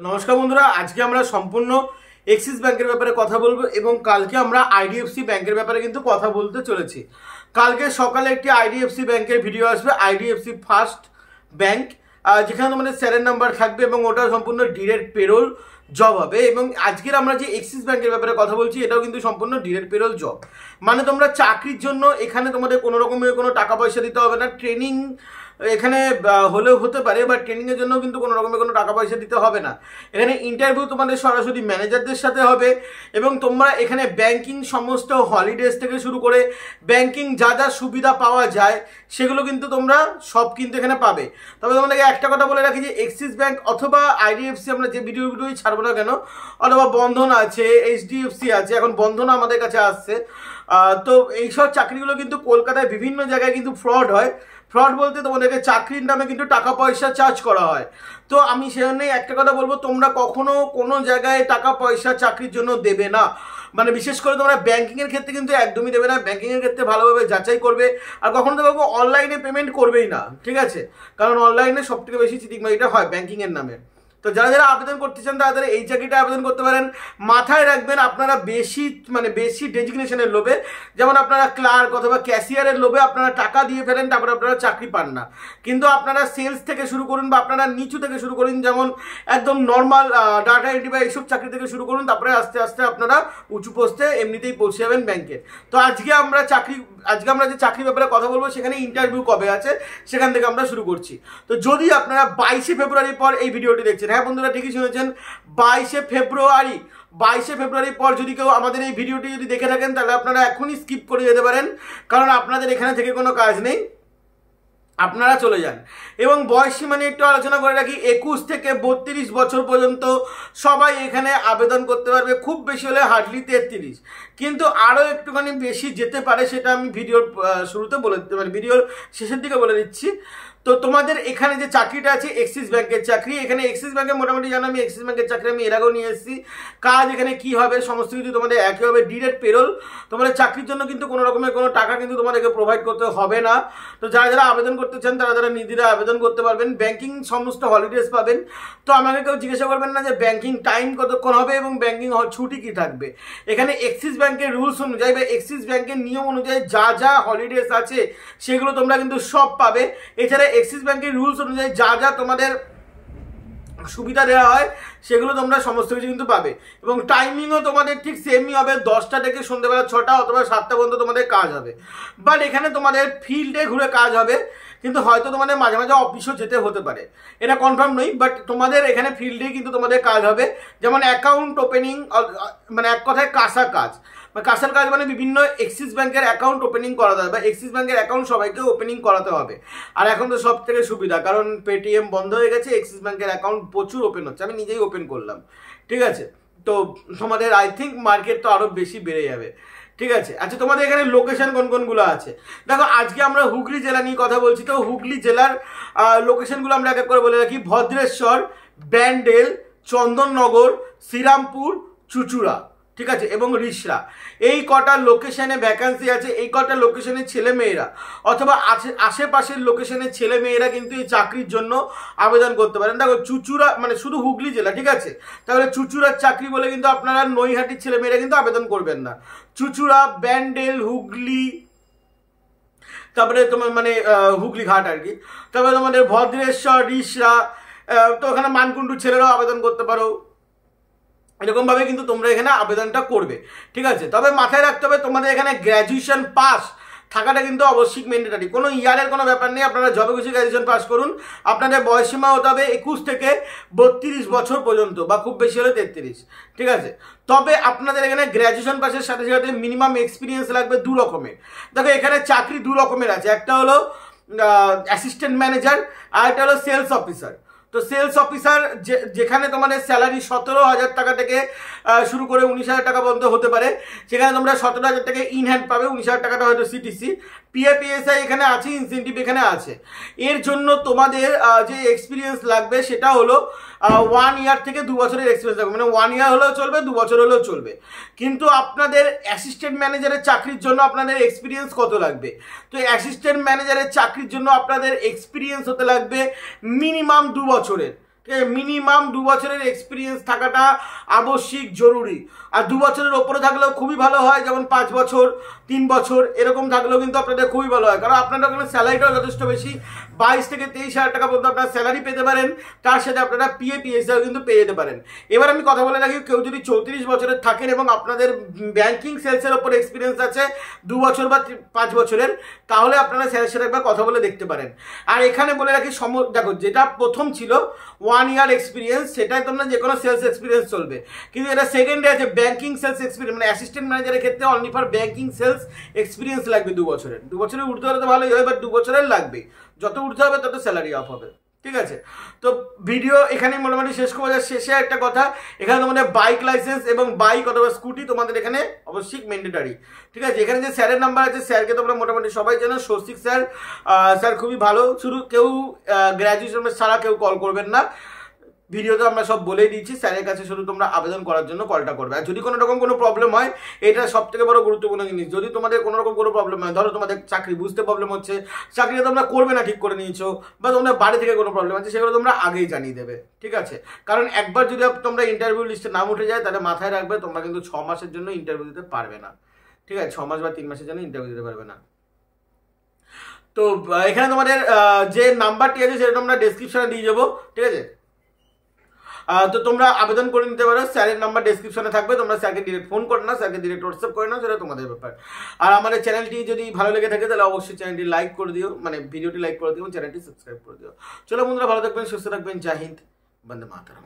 নমস্কার বন্ধুরা, আজকে আমরা সম্পূর্ণ এক্সিস ব্যাংকের ব্যাপারে কথা বলবো এবং কালকে আমরা আইডিএফসি ব্যাংকের ব্যাপারে কিন্তু কথা বলতে চলেছি। কালকে সকালে একটি আইডিএফসি ব্যাংকের ভিডিও আসবে, আইডিএফসি ফার্স্ট ব্যাংক, যেখানে তোমাদের স্যারের নাম্বার থাকবে এবং ওটা সম্পূর্ণ ডিরেক্ট পেরোল জব হবে। এবং আজকের আমরা যে এক্সিস ব্যাংকের ব্যাপারে কথা বলছি এটাও কিন্তু সম্পূর্ণ ডিরেক্ট পেরোল জব, মানে তোমরা চাকরির জন্য এখানে তোমাদের কোনো রকমের কোনো টাকা পয়সা দিতে হবে না। ট্রেনিং এখানে হলেও হতে পারে, বাট ট্রেনিংয়ের জন্য কিন্তু কোনো রকমের কোনো টাকা পয়সা দিতে হবে না। এখানে ইন্টারভিউ তোমাদের সরাসরি ম্যানেজারদের সাথে হবে এবং তোমরা এখানে ব্যাংকিং সমস্ত হলিডেজ থেকে শুরু করে ব্যাংকিং যা যা সুবিধা পাওয়া যায় সেগুলো কিন্তু তোমরা সব কিন্তু এখানে পাবে। তবে তোমাদেরকে একটা কথা বলে রাখি যে এক্সিস ব্যাংক অথবা আইডিএফসি আমরা যে ভিডিওগুলোই ছাড়বো না কেন, অথবা বন্ধন আছে, এইচডিএফসি আছে, এখন বন্ধন আমাদের কাছে আসছে, তো এইসব চাকরিগুলো কিন্তু কলকাতায় বিভিন্ন জায়গায় কিন্তু ফ্রড হয়। ফ্রড বলতে তোমাদেরকে চাকরির নামে কিন্তু টাকা পয়সা চার্জ করা হয়। তো আমি সেজন্যই একটা কথা বলবো, তোমরা কখনো কোনো জায়গায় টাকা পয়সা চাকরির জন্য দেবে না, মানে বিশেষ করে তোমরা ব্যাংকিংয়ের ক্ষেত্রে কিন্তু একদমই দেবে না। ব্যাংকিংয়ের ক্ষেত্রে ভালোভাবে যাচাই করবে, আর কখনো তো কাউকে অনলাইনে পেমেন্ট করবেই না, ঠিক আছে? কারণ অনলাইনে সব থেকে বেশি চিটিংবাজিটা হয় ব্যাংকিংয়ের নামে। তো যারা যারা আবেদন করতে চান তারা এই চাকরিটা আবেদন করতে পারেন। মাথায় রাখবেন আপনারা বেশি ডেজিগনেশনের লোভে, যেমন আপনারা ক্লার্ক অথবা ক্যাশিয়ারের লোভে আপনারা টাকা দিয়ে ফেলেন, তারপরে আপনারা চাকরি পান না। কিন্তু আপনারা সেলস থেকে শুরু করুন বা আপনারা নিচু থেকে শুরু করুন, যেমন একদম নর্মাল ডাটা এন্ট্রি বা এইসব চাকরি থেকে শুরু করুন, তারপরে আস্তে আস্তে আপনারা উঁচু পোস্টে এমনিতেই পৌঁছে যাবেন ব্যাংকের। তো আজকে আমরা যে চাকরির ব্যাপারে কথা বলবো সেখানে ইন্টারভিউ কবে আছে সেখান থেকে আমরা শুরু করছি। তো যদি আপনারা 22শে ফেব্রুয়ারির পর এই ভিডিওটি দেখছেন, হ্যাঁ বন্ধুরা ঠিকই শুনেছেন, 22শে ফেব্রুয়ারির পর যদি কেউ আমাদের এই ভিডিওটি যদি দেখে থাকেন তাহলে আপনারা এখনই স্কিপ করে যেতে পারেন, কারণ আপনাদের এখানে থেকে কোনো কাজ নেই, আপনারা চলে যান। এবং বয়স সীমা নিয়ে একটু আলোচনা করে রাখি, 21 থেকে 32 বছর পর্যন্ত সবাই এখানে আবেদন করতে পারবে, খুব বেশি হলে হার্ডলি 33, কিন্তু আরও একটুখানি বেশি যেতে পারে, সেটা আমি ভিডিওর শুরুতে মানে ভিডিওর শেষের দিকে বলে দিচ্ছি। তো তোমাদের এখানে যে চাকরিটা আছে এক্সিস ব্যাংকের চাকরি, এখানে এক্সিস ব্যাংকে মোটামুটি জানো, আমি এক্সিস ব্যাংকের চাকরি আমি এর আগেও নিয়ে এসেছি। কাজ এখানে কি হবে সমস্ত কিছু তোমাদের একই হবে, ডিরেক্ট পেরোল। তোমাদের চাকরির জন্য কিন্তু কোনো রকমের কোনো টাকা কিন্তু তোমাদেরকে প্রোভাইড করতে হবে না। তো যারা যারা আবেদন করতে চান তারা নির্দ্বিধায় আবেদন করতে পারবেন। ব্যাংকিং সমস্ত হলিডেজ পাবেন। তো আমাকে কেউ জিজ্ঞাসা করবেন না যে ব্যাংকিং টাইম কতক্ষণ হবে এবং ব্যাংকিং ছুটি কি থাকবে। এখানে এক্সিস ব্যাংকের রুলস অনুযায়ী বা এক্সিস ব্যাংকের নিয়ম অনুযায়ী যা যা হলিডেজ আছে সেগুলো তোমরা কিন্তু সব পাবে। এছাড়া এক্সিস ব্যাংকের রুলস অনুযায়ী যা যা তোমাদের সুবিধা দেওয়া হয় সেগুলো তোমরা সমস্ত কিছু কিন্তু পাবে। এবং টাইমিংও তোমাদের ঠিক সেমই হবে, 10টা থেকে সন্ধ্যেবেলা 6টা অথবা 7টা পর্যন্ত তোমাদের কাজ হবে। বাট এখানে তোমাদের ফিল্ডে ঘুরে কাজ হবে, কিন্তু হয়তো তোমাদের মাঝে মাঝে অফিসও যেতে হতে পারে, এটা কনফার্ম নই, বাট তোমাদের এখানে ফিল্ডেই কিন্তু তোমাদের কাজ হবে। যেমন অ্যাকাউন্ট ওপেনিং, মানে এক কথায় কাঁসা কাজ, কাঁসার কাজ মানে বিভিন্ন এক্সিস ব্যাংকের অ্যাকাউন্ট ওপেনিং করাতে হবে বা এক্সিস ব্যাংকের অ্যাকাউন্ট সবাইকে ওপেনিং করাতে হবে। আর এখন তো সব থেকে সুবিধা, কারণ পেটিএম বন্ধ হয়ে গেছে, এক্সিস ব্যাংকের অ্যাকাউন্ট প্রচুর ওপেন হচ্ছে, আমি নিজেই ওপেন করলাম, ঠিক আছে? তো তোমাদের আই থিঙ্ক মার্কেট তো আরও বেশি বেড়ে যাবে, ঠিক আছে? আচ্ছা, তোমাদের এখানে লোকেশন কোন কোনগুলো আছে দেখো, আজকে আমরা হুগলি জেলা নিয়ে কথা বলছি। তো হুগলি জেলার লোকেশনগুলো আমরা এক এক করে বলে রাখি, ভদ্রেশ্বর, ব্যান্ডেল, চন্দননগর, শ্রীরামপুর, চুচুড়া, ঠিক আছে, এবং রিষড়া, এই কটা লোকেশনে ভ্যাকান্সি আছে। এই কটা লোকেশনের ছেলে মেয়েরা অথবা আশেপাশের লোকেশনের ছেলে মেয়েরা কিন্তু এই চাকরির জন্য আবেদন করতে পারেন। দেখো চুচুড়া মানে শুধু হুগলি জেলা, ঠিক আছে? তাহলে চুচুড়ার চাকরি বলে কিন্তু আপনারা নৈহাটির ছেলে মেয়েরা কিন্তু আবেদন করবেন না। চুচুড়া, ব্যান্ডেল, হুগলি, তারপরে তোমার মানে হুগলি ঘাট আর কি, তারপরে তোমাদের ভদ্রেশ্বর, রিষড়া, তো ওখানে মানকুণ্ডুর ছেলেরাও আবেদন করতে পারো। এরকমভাবে কিন্তু তোমরা এখানে আবেদনটা করবে, ঠিক আছে? তবে মাথায় রাখতে হবে তোমাদের এখানে গ্র্যাজুয়েশন পাস থাকাটা কিন্তু অবশ্যই ম্যান্ডেটরি, কোনো ইয়ারের কোনো ব্যাপার নেই, আপনারা যবে খুশি গ্র্যাজুয়েশন পাস করুন। আপনাদের বয়সসীমা হতে হবে 21 থেকে 32 বছর পর্যন্ত বা খুব বেশি হলে 33, ঠিক আছে? তবে আপনাদের এখানে গ্র্যাজুয়েশন পাসের সাথে সাথে মিনিমাম এক্সপিরিয়েন্স লাগবে 2 রকমের। দেখো এখানে চাকরি 2 রকমের আছে, একটা হলো অ্যাসিস্ট্যান্ট ম্যানেজার আর একটা হলো সেলস অফিসার। তো সেলস অফিসার যেখানে তোমাদের স্যালারি 17,000 টাকা থেকে শুরু করে 19,000 টাকা পর্যন্ত হতে পারে, সেখানে তোমরা 17,000 টাকা ইন হ্যান্ড পাবে, 19,000 টাকাটা হয়তো সিটিসি, পিএফপিএসআই এখানে আছে, ইনসেন্টিভ এখানে আছে। এর জন্য তোমাদের যে এক্সপিরিয়েন্স লাগবে সেটা হলো 1 ইয়ার থেকে 2 বছরের এক্সপিরিয়েন্স লাগবে, মানে 1 ইয়ার হলেও চলবে, 2 বছর হলেও চলবে। কিন্তু আপনাদের অ্যাসিস্ট্যান্ট ম্যানেজারের চাকরির জন্য আপনাদের এক্সপিরিয়েন্স কত লাগবে? তো অ্যাসিস্ট্যান্ট ম্যানেজারের চাকরির জন্য আপনাদের এক্সপিরিয়েন্স হতে লাগবে মিনিমাম 2 বছরের, ঠিক আছে, মিনিমাম 2 বছরের এক্সপিরিয়েন্স থাকাটা আবশ্যিক জরুরি। আর 2 বছরের ওপরে থাকলেও খুবই ভালো হয়, যেমন 5 বছর 3 বছর এরকম থাকলেও কিন্তু আপনাদের খুবই ভালো হয়, কারণ আপনাদের ওখানে স্যালারিটাও যথেষ্ট বেশি, 22 থেকে 23 হাজার টাকা পর্যন্ত আপনারা স্যালারি পেতে পারেন, তার সাথে আপনারা পিএফও কিন্তু পেয়ে যেতে পারেন। এবার আমি কথা বলে রাখি, কেউ যদি 34 বছরের থাকেন এবং আপনাদের ব্যাংকিং সেলসের ওপর এক্সপিরিয়েন্স আছে 2 বছর বা 5 বছরের, তাহলে আপনারা স্যারের সাথে একবার কথা বলে দেখতে পারেন। আর এখানে বলে রাখি, দেখো যেটা প্রথম ছিল 1 ইয়ার এক্সপিরিয়েন্স, সেটাই তোমরা যে কোনো সেলস এক্সপিরিয়েন্স চলবে, কিন্তু এটা সেকেন্ডে আছে ব্যাংকিং সেলস এক্সপিরিয়েন্স, মানে অ্যাসিস্ট্যান্ট ম্যানেজারের ক্ষেত্রে only for banking sales experience লাগবে 2 বছরের। 2 বছরের উঠতে হলে তো ভালোই হয়, বাট 2 বছরের লাগবে, যত উঠতে হবে তত স্যালারি আপ হবে। ঠিক আছে, তো ভিডিও এখানে মোটামুটি শেষ করবো। শেষে একটা কথা, এখানে তোমাদের বাইক লাইসেন্স এবং বাইক অথবা স্কুটি তোমাদের এখানে অবশ্যই ম্যান্ডেটারি। ঠিক আছে, এখানে যে স্যারের নাম্বার আছে, স্যারকে তোমরা মোটামুটি সবাই জানো, সৌশিক স্যার। স্যার খুবই ভালো, শুধু কেউ গ্র্যাজুয়েশন ছাড়া কেউ কল করবেন না, ভিডিওতে আমরা সব বলেই দিচ্ছি। স্যারের কাছে শুধু তোমরা আবেদন করার জন্য কলটা করবে। আর যদি কোনো রকম কোনো প্রবলেম হয়, এটা সব থেকে বড় গুরুত্বপূর্ণ জিনিস, যদি তোমাদের কোনো রকম কোনো প্রবলেম হয়, ধরো তোমাদের চাকরি বুঝতে প্রবলেম হচ্ছে, চাকরিটা তোমরা করবে না ঠিক করে নিয়েছো, বা তোমরা বাড়ি থেকে কোনো প্রবলেম আছে, সেগুলো তোমরা আগেই জানিয়ে দেবে। ঠিক আছে, কারণ একবার যদি তোমরা ইন্টারভিউ লিস্টে নাম উঠে যায়, তাহলে মাথায় রাখবে তোমরা কিন্তু 6 মাসের জন্য ইন্টারভিউ দিতে পারবে না। ঠিক আছে, 6 মাস বা 3 মাসের জন্য ইন্টারভিউ দিতে পারবে না। তো এখানে তোমাদের যে নাম্বারটি আছে সেটা তোমরা ডেসক্রিপশনে দিয়ে যাবো। ঠিক আছে, তো তোমরা আবেদন করে নিতে পারো, স্যারের নাম্বার ডেসক্রিপশনে থাকবে, তোমরা স্যারকে ডিরেক্ট ফোন করে নাও, স্যারকে ডিরেক্ট হোয়াটসঅ্যাপ করে নাও, সেটা তোমাদের ব্যাপার। আর আমাদের চ্যানেলটি যদি ভালো লেগে থাকে তাহলে অবশ্যই চ্যানেলটি লাইক করে দিও, মানে ভিডিওটি লাইক করে দিও, চ্যানেলটি সাবস্ক্রাইব করে দিও। চলো বন্ধুরা, ভালো থাকবেন, সুস্থ থাকবেন, জয় হিন্দ, বন্দে মাতরম।